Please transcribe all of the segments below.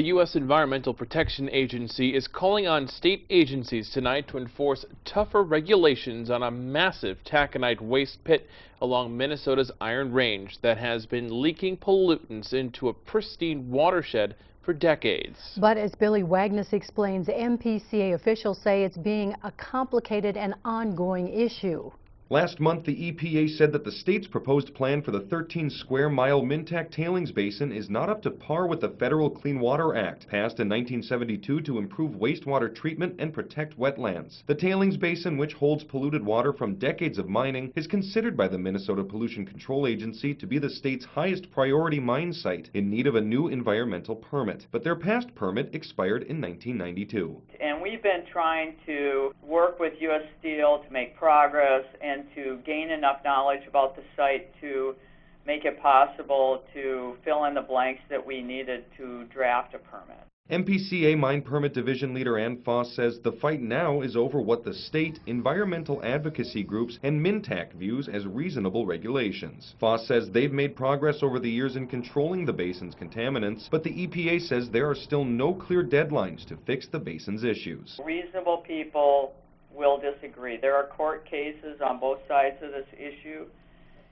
The U.S. Environmental Protection Agency is calling on state agencies tonight to enforce tougher regulations on a massive taconite waste pit along Minnesota's Iron Range that has been leaking pollutants into a pristine watershed for decades. But as Billy Wagnes explains, MPCA officials say it's being a complicated and ongoing issue. Last month, the EPA said that the state's proposed plan for the 13-square-mile Minntac tailings basin is not up to par with the Federal Clean Water Act, passed in 1972 to improve wastewater treatment and protect wetlands. The tailings basin, which holds polluted water from decades of mining, is considered by the Minnesota Pollution Control Agency to be the state's highest priority mine site in need of a new environmental permit. But their past permit expired in 1992. And we've been trying to work with U.S. Steel to make progress and to gain enough knowledge about the site to make it possible to fill in the blanks that we needed to draft a permit. MPCA Mine Permit Division Leader Ann Foss says the fight now is over what the state, environmental advocacy groups, and Minntac views as reasonable regulations. Foss says they've made progress over the years in controlling the basin's contaminants, but the EPA says there are still no clear deadlines to fix the basin's issues. Reasonable people will disagree. There are court cases on both sides of this issue.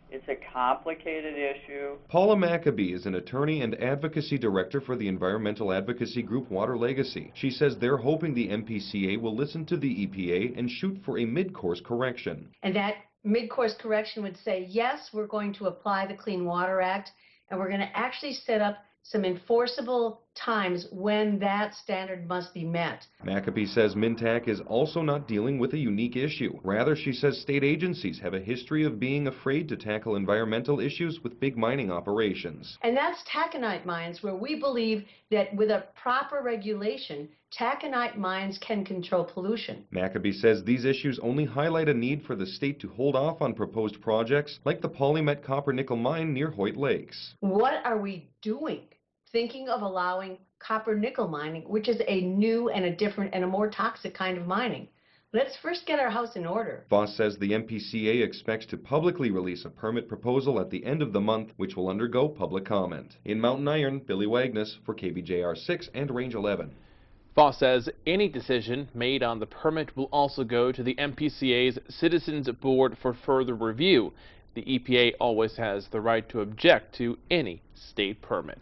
It's a complicated issue. Paula Maccabee is an attorney and advocacy director for the environmental advocacy group Water Legacy. She says they're hoping the MPCA will listen to the EPA and shoot for a mid-course correction. And that mid-course correction would say, yes, we're going to apply the Clean Water Act, and we're going to actually set up some enforceable times when that standard must be met. Maccabee says Minntac is also not dealing with a unique issue. Rather, she says state agencies have a history of being afraid to tackle environmental issues with big mining operations. And that's taconite mines, where we believe that with a proper regulation, taconite mines can control pollution. Maccabee says these issues only highlight a need for the state to hold off on proposed projects like the Polymet copper-nickel mine near Hoyt Lakes. What are we doing? Thinking of allowing copper-nickel mining, which is a new and a different and a more toxic kind of mining. Let's first get our house in order. Voss says the MPCA expects to publicly release a permit proposal at the end of the month, which will undergo public comment. In Mountain Iron, Billy Wagnes for KBJR 6 and Range 11. Foss says any decision made on the permit will also go to the MPCA's Citizens Board for further review. The EPA always has the right to object to any state permit.